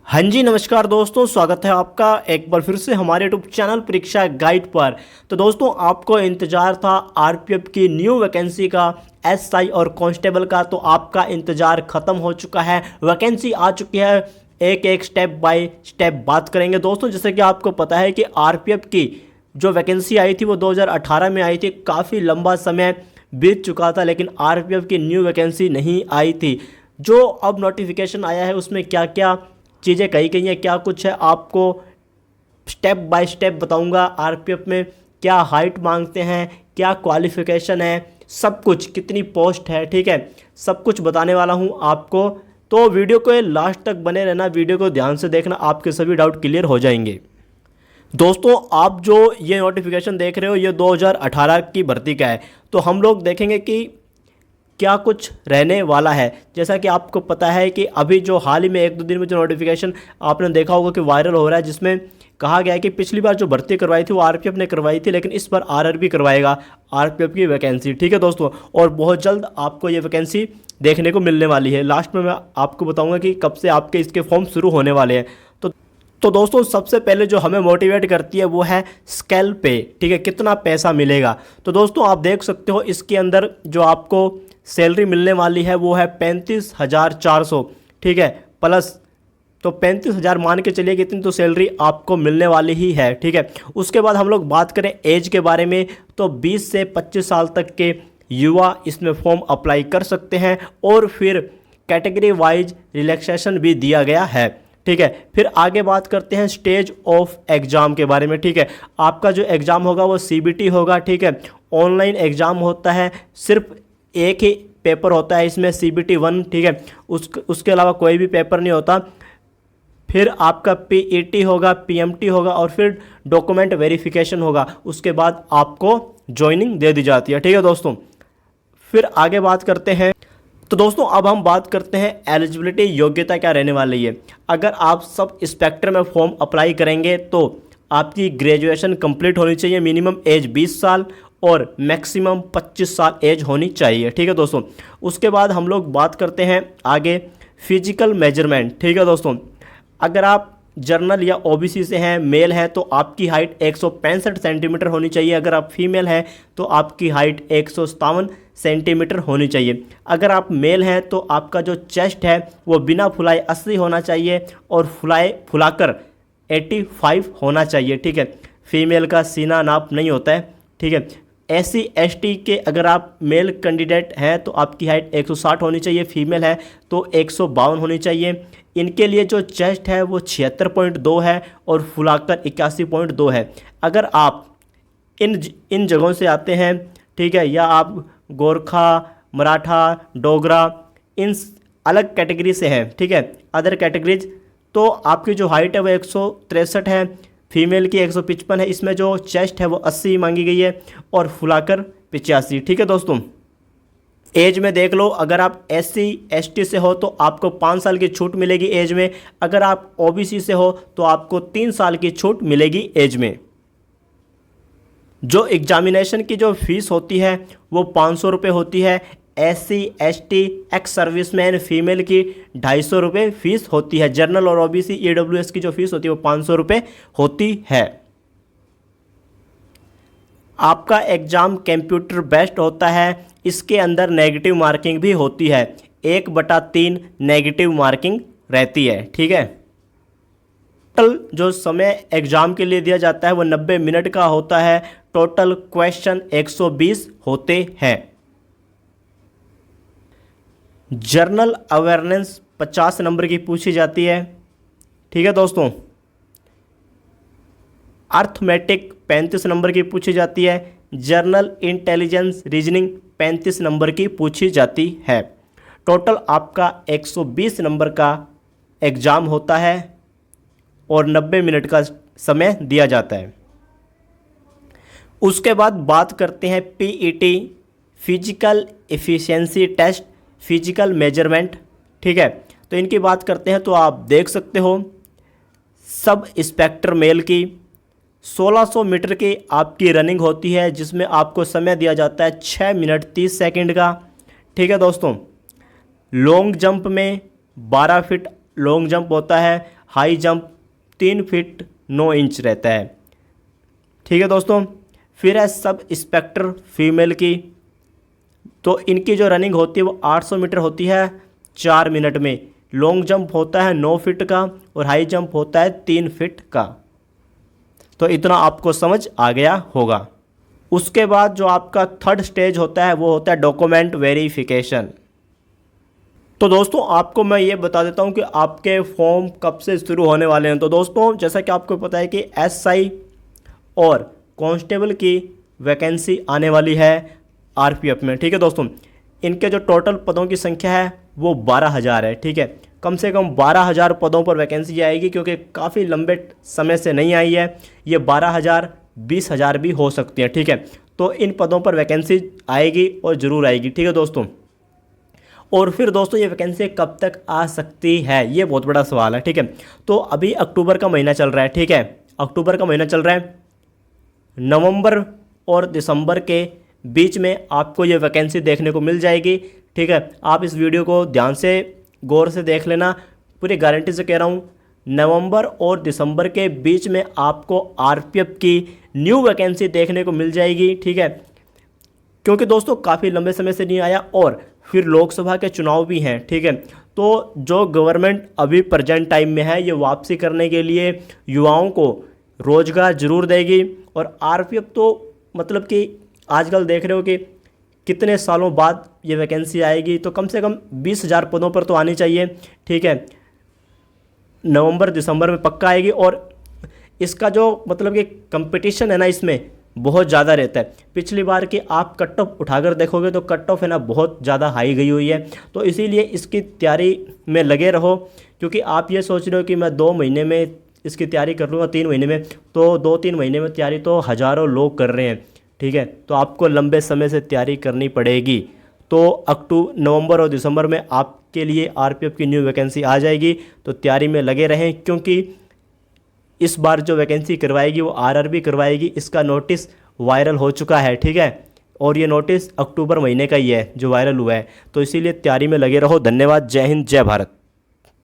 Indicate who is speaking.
Speaker 1: हाँ जी, नमस्कार दोस्तों, स्वागत है आपका एक बार फिर से हमारे यूट्यूब चैनल परीक्षा गाइड पर। तो दोस्तों, आपको इंतज़ार था आरपीएफ की न्यू वैकेंसी का, एसआई और कांस्टेबल का। तो आपका इंतज़ार ख़त्म हो चुका है, वैकेंसी आ चुकी है। एक एक स्टेप बाय स्टेप बात करेंगे दोस्तों। जैसे कि आपको पता है कि आरपीएफ की जो वैकेंसी आई थी वो 2018 में आई थी। काफ़ी लंबा समय बीत चुका था, लेकिन आरपीएफ की न्यू वैकेंसी नहीं आई थी। जो अब नोटिफिकेशन आया है उसमें क्या क्या चीज़ें कही गई हैं, क्या कुछ है, आपको स्टेप बाय स्टेप बताऊंगा। आरपीएफ में क्या हाइट मांगते हैं, क्या क्वालिफिकेशन है, सब कुछ, कितनी पोस्ट है, ठीक है, सब कुछ बताने वाला हूं आपको। तो वीडियो को लास्ट तक बने रहना, वीडियो को ध्यान से देखना, आपके सभी डाउट क्लियर हो जाएंगे। दोस्तों, आप जो ये नोटिफिकेशन देख रहे हो ये 2018 की भर्ती का है। तो हम लोग देखेंगे कि क्या कुछ रहने वाला है। जैसा कि आपको पता है कि अभी जो हाल ही में एक दो दिन में जो नोटिफिकेशन आपने देखा होगा कि वायरल हो रहा है, जिसमें कहा गया है कि पिछली बार जो भर्ती करवाई थी वो आरपीएफ ने करवाई थी, लेकिन इस बार आरआरबी करवाएगा आरपीएफ की वैकेंसी, ठीक है दोस्तों। और बहुत जल्द आपको ये वैकेंसी देखने को मिलने वाली है। लास्ट में मैं आपको बताऊँगा कि कब से आपके इसके फॉर्म शुरू होने वाले हैं। तो दोस्तों, सबसे पहले जो हमें मोटिवेट करती है वो है स्केल पे, ठीक है, कितना पैसा मिलेगा। तो दोस्तों, आप देख सकते हो इसके अंदर जो आपको सैलरी मिलने वाली है वो है 35,400, ठीक है, प्लस। तो 35,000 मान के चलिए कि इतनी तो सैलरी आपको मिलने वाली ही है, ठीक है। उसके बाद हम लोग बात करें एज के बारे में, तो 20 से 25 साल तक के युवा इसमें फॉर्म अप्लाई कर सकते हैं। और फिर कैटेगरी वाइज रिलैक्सेशन भी दिया गया है, ठीक है। फिर आगे बात करते हैं स्टेज ऑफ एग्ज़ाम के बारे में, ठीक है। आपका जो एग्ज़ाम होगा वो सीबीटी होगा, ठीक है। ऑनलाइन एग्ज़ाम होता है, सिर्फ एक ही पेपर होता है इसमें, सीबीटी 1, ठीक है। उसके अलावा कोई भी पेपर नहीं होता। फिर आपका पीईटी होगा, पीएमटी होगा, और फिर डॉक्यूमेंट वेरिफिकेशन होगा। उसके बाद आपको ज्वाइनिंग दे दी जाती है, ठीक है दोस्तों। फिर आगे बात करते हैं। तो दोस्तों, अब हम बात करते हैं एलिजिबिलिटी, योग्यता क्या रहने वाली है। अगर आप सब इंस्पेक्टर में फॉर्म अप्लाई करेंगे तो आपकी ग्रेजुएशन कंप्लीट होनी चाहिए, मिनिमम एज 20 साल और मैक्सिमम 25 साल एज होनी चाहिए, ठीक है दोस्तों। उसके बाद हम लोग बात करते हैं आगे फिजिकल मेजरमेंट, ठीक है दोस्तों। अगर आप जर्नल या ओबीसी से हैं, मेल हैं, तो आपकी हाइट 165 सेंटीमीटर होनी चाहिए। अगर आप फीमेल हैं तो आपकी हाइट 157 सेंटीमीटर होनी चाहिए। अगर आप मेल हैं तो आपका जो चेस्ट है वो बिना फुलाए 80 होना चाहिए और फुलाकर 85 होना चाहिए, ठीक है। फीमेल का सीना नाप नहीं होता है, ठीक है। एससी एसटी के अगर आप मेल कैंडिडेट हैं तो आपकी हाइट 160 होनी चाहिए, फीमेल है तो 152 होनी चाहिए। इनके लिए जो चेस्ट है वो 76.2 है और फुलाकर 81.2 है। अगर आप इन जगहों से आते हैं, ठीक है, या आप गोरखा, मराठा, डोगरा, इन अलग कैटेगरी से हैं, ठीक है, अदर कैटेगरीज, तो आपकी जो हाइट है वो 163 है, फीमेल की 155 है। इसमें जो चेस्ट है वो 80 मांगी गई है और फुलाकर 85, ठीक है दोस्तों। एज में देख लो, अगर आप एससी एसटी से हो तो आपको 5 साल की छूट मिलेगी एज में। अगर आप ओबीसी से हो तो आपको 3 साल की छूट मिलेगी एज में। जो एग्जामिनेशन की जो फीस होती है वो 500 रुपये होती है। SC ST ex serviceman female की 250 रुपये फीस होती है। जनरल और ओबीसी ईडब्ल्यूएस की जो फीस होती है वो 500 रुपये होती है। आपका एग्ज़ाम कंप्यूटर बेस्ड होता है। इसके अंदर नेगेटिव मार्किंग भी होती है, 1/3 नेगेटिव मार्किंग रहती है, ठीक है। टोटल जो समय एग्ज़ाम के लिए दिया जाता है वो 90 मिनट का होता है। टोटल क्वेश्चन 120 होते हैं। जर्नल अवेयरनेस 50 नंबर की पूछी जाती है, ठीक है दोस्तों। अर्थमेटिक 35 नंबर की पूछी जाती है। जर्नल इंटेलिजेंस रीजनिंग 35 नंबर की पूछी जाती है। टोटल आपका 120 नंबर का एग्ज़ाम होता है और 90 मिनट का समय दिया जाता है। उसके बाद बात करते हैं PET, physical efficiency test, physical measurement, ठीक है। तो इनकी बात करते हैं तो आप देख सकते हो सब इंस्पेक्टर मेल की 1600 मीटर की आपकी रनिंग होती है, जिसमें आपको समय दिया जाता है 6 मिनट 30 सेकंड का, ठीक है दोस्तों। लॉन्ग जंप में 12 फीट लॉन्ग जंप होता है। हाई जंप 3 फीट 9 इंच रहता है। ठीक है दोस्तों। फिर है सब इंस्पेक्टर फीमेल की, तो इनकी जो रनिंग होती है वो 800 मीटर होती है 4 मिनट में। लॉन्ग जंप होता है 9 फीट का और हाई जंप होता है 3 फीट का। तो इतना आपको समझ आ गया होगा। उसके बाद जो आपका थर्ड स्टेज होता है वो होता है डॉक्यूमेंट वेरिफिकेशन। तो दोस्तों आपको मैं ये बता देता हूँ कि आपके फॉर्म कब से शुरू होने वाले हैं। तो दोस्तों जैसा कि आपको पता है कि एसआई और कांस्टेबल की वैकेंसी आने वाली है आरपीएफ में। ठीक है दोस्तों, इनके जो टोटल पदों की संख्या है वो 12,000 है। ठीक है, कम से कम 12,000 पदों पर वैकेंसी आएगी, क्योंकि काफ़ी लंबे समय से नहीं आई है। ये 12,000 20,000 भी हो सकती है। ठीक है, तो इन पदों पर वैकेंसी आएगी और ज़रूर आएगी। ठीक है दोस्तों। और फिर दोस्तों ये वैकेंसी कब तक आ सकती है, ये बहुत बड़ा सवाल है। ठीक है, तो अभी अक्टूबर का महीना चल रहा है। ठीक है, अक्टूबर का महीना चल रहा है। नवंबर और दिसंबर के बीच में आपको ये वैकेंसी देखने को मिल जाएगी। ठीक है, आप इस वीडियो को ध्यान से गौर से देख लेना, पूरी गारंटी से कह रहा हूँ। नवंबर और दिसंबर के बीच में आपको आरपीएफ की न्यू वैकेंसी देखने को मिल जाएगी। ठीक है, क्योंकि दोस्तों काफ़ी लंबे समय से नहीं आया और फिर लोकसभा के चुनाव भी हैं। ठीक है, तो जो गवर्नमेंट अभी प्रेजेंट टाइम में है ये वापसी करने के लिए युवाओं को रोजगार जरूर देगी। और आरपीएफ तो मतलब कि आजकल देख रहे हो कि कितने सालों बाद ये वैकेंसी आएगी, तो कम से कम 20,000 पदों पर तो आनी चाहिए। ठीक है, नवंबर दिसंबर में पक्का आएगी। और इसका जो मतलब कि कंपटीशन है ना, इसमें बहुत ज़्यादा रहता है। पिछली बार की आप कट ऑफ उठाकर देखोगे तो कट ऑफ है ना बहुत ज़्यादा हाई गई हुई है। तो इसीलिए इसकी तैयारी में लगे रहो, क्योंकि आप ये सोच रहे हो कि मैं 2 महीने में इसकी तैयारी कर लूँगा, 3 महीने में, तो 2-3 महीने में तैयारी तो हज़ारों लोग कर रहे हैं। ठीक है, तो आपको लंबे समय से तैयारी करनी पड़ेगी। तो नवंबर और दिसंबर में आपके लिए आरपीएफ की न्यू वैकेंसी आ जाएगी, तो तैयारी में लगे रहें, क्योंकि इस बार जो वैकेंसी करवाएगी वो आरआरबी करवाएगी। इसका नोटिस वायरल हो चुका है। ठीक है, और ये नोटिस अक्टूबर महीने का ही है जो वायरल हुआ है। तो इसीलिए तैयारी में लगे रहो। धन्यवाद। जय हिंद, जय भारत।